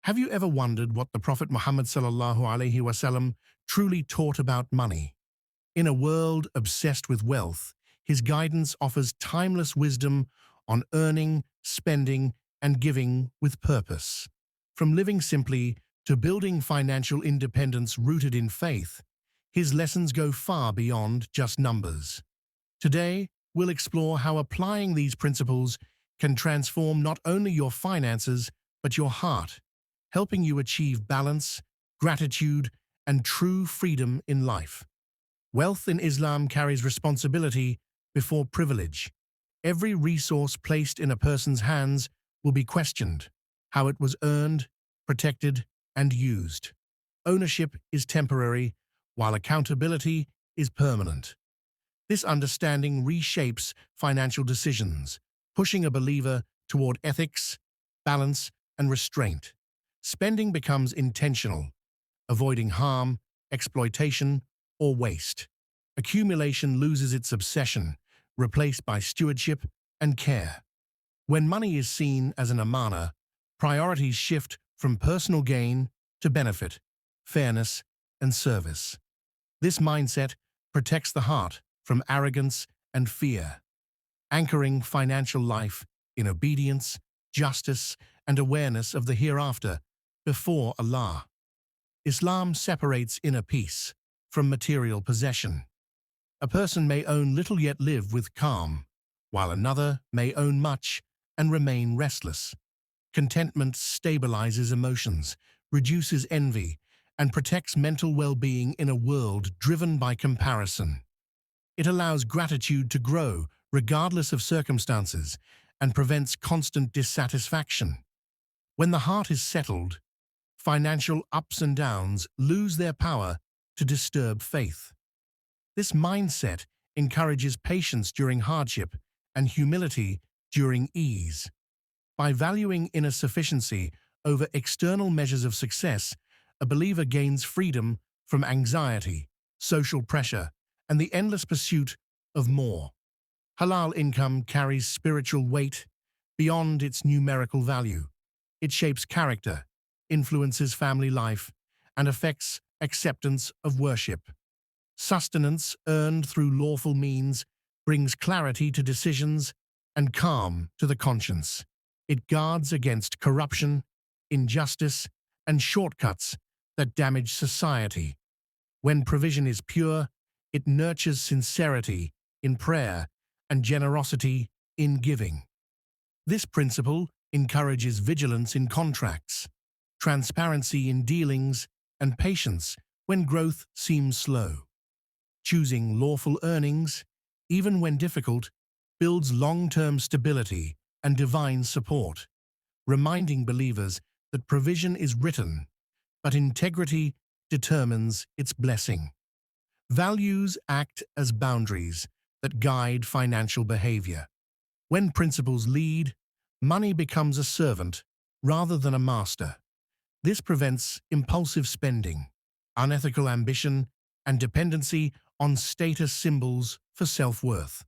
Have you ever wondered what the Prophet Muhammad ﷺ truly taught about money? In a world obsessed with wealth, his guidance offers timeless wisdom on earning, spending, and giving with purpose. From living simply to building financial independence rooted in faith, his lessons go far beyond just numbers. Today, we'll explore how applying these principles can transform not only your finances, but your heart, helping you achieve balance, gratitude, and true freedom in life. Wealth in Islam carries responsibility before privilege. Every resource placed in a person's hands will be questioned, how it was earned, protected, and used. Ownership is temporary, while accountability is permanent. This understanding reshapes financial decisions, pushing a believer toward ethics, balance, and restraint. Spending becomes intentional, avoiding harm, exploitation, or waste. Accumulation loses its obsession, replaced by stewardship and care. When money is seen as an amana, priorities shift from personal gain to benefit, fairness, and service. This mindset protects the heart from arrogance and fear, anchoring financial life in obedience, justice, and awareness of the hereafter before Allah. Islam separates inner peace from material possession. A person may own little yet live with calm, while another may own much and remain restless. Contentment stabilizes emotions, reduces envy, and protects mental well-being in a world driven by comparison. It allows gratitude to grow regardless of circumstances and prevents constant dissatisfaction. When the heart is settled, financial ups and downs lose their power to disturb faith. This mindset encourages patience during hardship and humility during ease. By valuing inner sufficiency over external measures of success, a believer gains freedom from anxiety, social pressure, and the endless pursuit of more. Halal income carries spiritual weight beyond its numerical value. It shapes character, influences family life, and affects acceptance of worship. Sustenance earned through lawful means brings clarity to decisions and calm to the conscience. It guards against corruption, injustice, and shortcuts that damage society. When provision is pure, it nurtures sincerity in prayer and generosity in giving. This principle encourages vigilance in contracts, transparency in dealings, and patience when growth seems slow. Choosing lawful earnings, even when difficult, builds long-term stability and divine support, reminding believers that provision is written, but integrity determines its blessing. Values act as boundaries that guide financial behavior. When principles lead, money becomes a servant rather than a master. This prevents impulsive spending, unethical ambition, and dependency on status symbols for self-worth.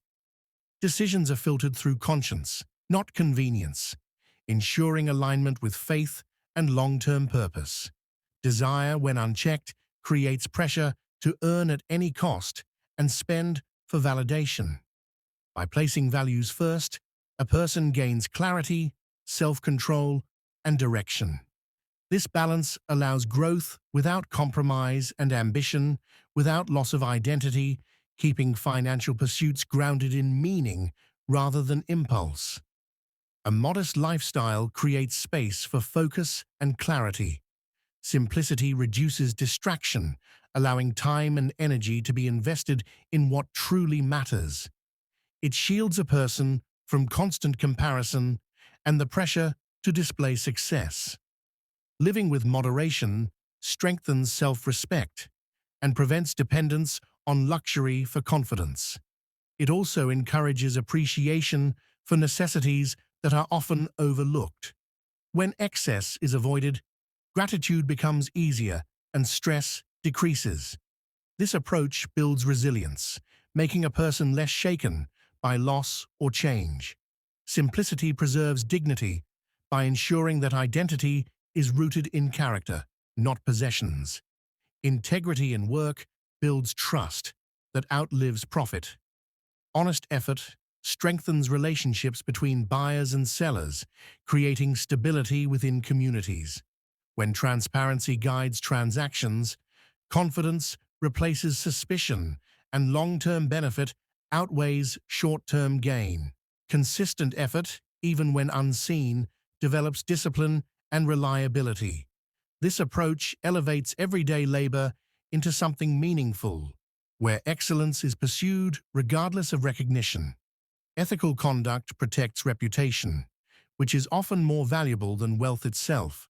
Decisions are filtered through conscience, not convenience, ensuring alignment with faith and long-term purpose. Desire, when unchecked, creates pressure to earn at any cost and spend for validation. By placing values first, a person gains clarity, self-control, and direction. This balance allows growth without compromise and ambition without loss of identity, keeping financial pursuits grounded in meaning rather than impulse. A modest lifestyle creates space for focus and clarity. Simplicity reduces distraction, allowing time and energy to be invested in what truly matters. It shields a person from constant comparison and the pressure to display success. Living with moderation strengthens self-respect and prevents dependence on luxury for confidence. It also encourages appreciation for necessities that are often overlooked. When excess is avoided, gratitude becomes easier and stress decreases. This approach builds resilience, making a person less shaken by loss or change. Simplicity preserves dignity by ensuring that identity is rooted in character, not possessions. Integrity in work builds trust that outlives profit. Honest effort strengthens relationships between buyers and sellers, creating stability within communities. When transparency guides transactions, confidence replaces suspicion, and long-term benefit outweighs short-term gain. Consistent effort, even when unseen, develops discipline and reliability. This approach elevates everyday labor into something meaningful, where excellence is pursued regardless of recognition. Ethical conduct protects reputation, which is often more valuable than wealth itself.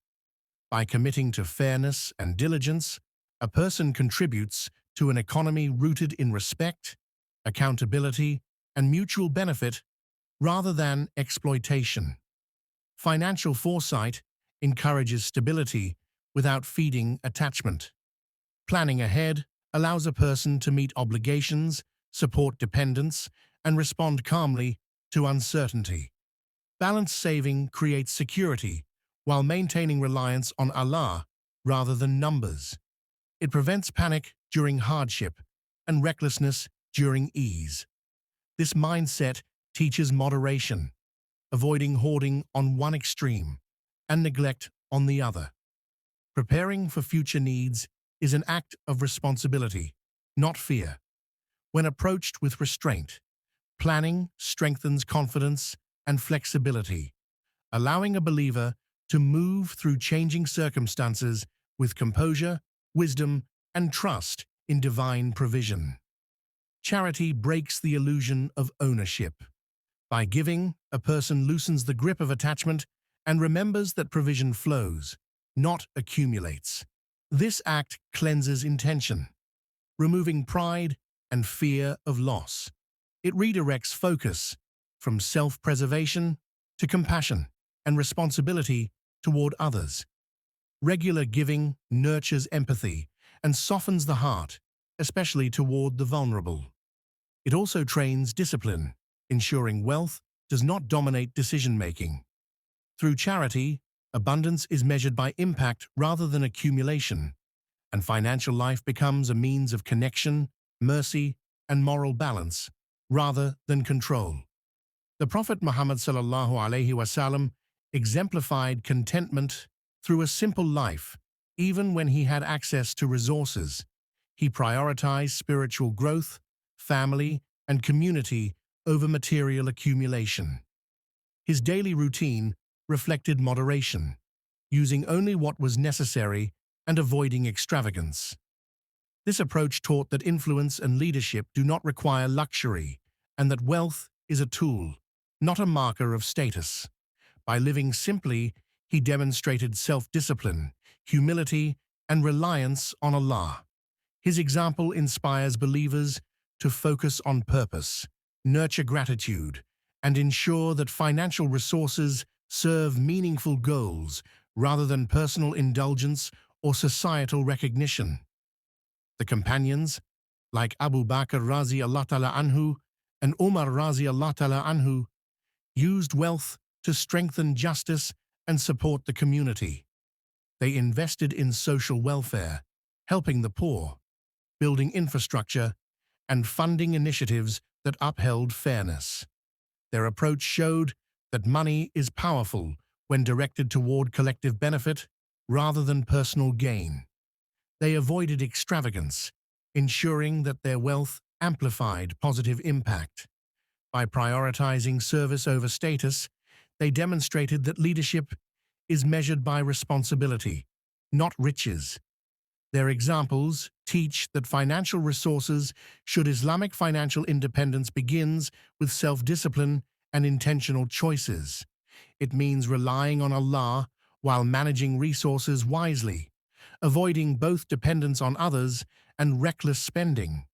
By committing to fairness and diligence, a person contributes to an economy rooted in respect, accountability, and mutual benefit rather than exploitation. Financial foresight encourages stability without feeding attachment. Planning ahead allows a person to meet obligations, support dependents, and respond calmly to uncertainty. Balanced saving creates security while maintaining reliance on Allah rather than numbers. It prevents panic during hardship and recklessness during ease. This mindset teaches moderation, avoiding hoarding on one extreme and neglect on the other. Preparing for future needs is an act of responsibility, not fear. When approached with restraint, planning strengthens confidence and flexibility, allowing a believer to move through changing circumstances with composure, wisdom, and trust in divine provision. Charity breaks the illusion of ownership. By giving, a person loosens the grip of attachment and remembers that provision flows, not accumulates. This act cleanses intention, removing pride and fear of loss. It redirects focus from self-preservation to compassion and responsibility toward others. Regular giving nurtures empathy and softens the heart, especially toward the vulnerable. It also trains discipline, ensuring wealth does not dominate decision-making. Through charity, abundance is measured by impact rather than accumulation, and financial life becomes a means of connection, mercy, and moral balance, rather than control. The Prophet Muhammad ﷺ exemplified contentment through a simple life, even when he had access to resources. He prioritized spiritual growth, family, and community over material accumulation. His daily routine reflected moderation, using only what was necessary and avoiding extravagance. This approach taught that influence and leadership do not require luxury, and that wealth is a tool, not a marker of status. By living simply, he demonstrated self-discipline, humility, and reliance on Allah. His example inspires believers to focus on purpose, nurture gratitude, and ensure that financial resources serve meaningful goals rather than personal indulgence or societal recognition. The companions, like Abu Bakr Razi Allah anhu and Umar Razi Allah anhu, used wealth to strengthen justice and support the community. They invested in social welfare, helping the poor, building infrastructure, and funding initiatives that upheld fairness. Their approach showed that money is powerful when directed toward collective benefit rather than personal gain. They avoided extravagance, ensuring that their wealth amplified positive impact. By prioritizing service over status, they demonstrated that leadership is measured by responsibility, not riches. Their examples teach that financial resources should Islamic financial independence begins with self-discipline and intentional choices. It means relying on Allah while managing resources wisely, avoiding both dependence on others and reckless spending.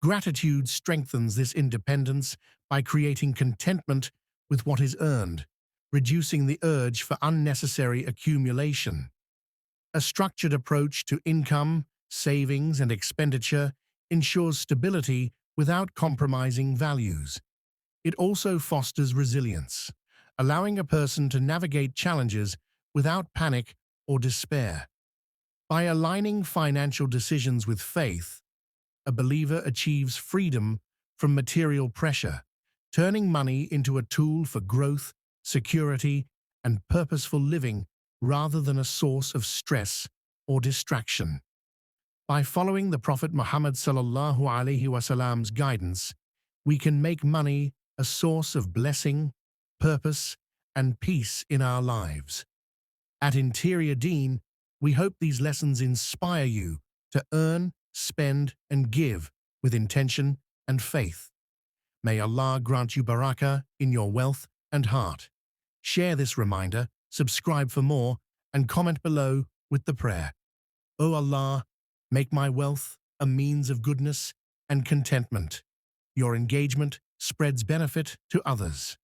Gratitude strengthens this independence by creating contentment with what is earned, reducing the urge for unnecessary accumulation. A structured approach to income, savings, and expenditure ensures stability without compromising values. It also fosters resilience, allowing a person to navigate challenges without panic or despair. By aligning financial decisions with faith, a believer achieves freedom from material pressure, turning money into a tool for growth, security, and purposeful living rather than a source of stress or distraction. By following the Prophet Muhammad sallallahu alaihi wasallam's guidance, we can make money a source of blessing, purpose, and peace in our lives. At Interior Deen, we hope these lessons inspire you to earn, spend, and give with intention and faith. May Allah grant you barakah in your wealth and heart. Share this reminder, subscribe for more, and comment below with the prayer. O Allah, make my wealth a means of goodness and contentment. Your engagement spreads benefit to others.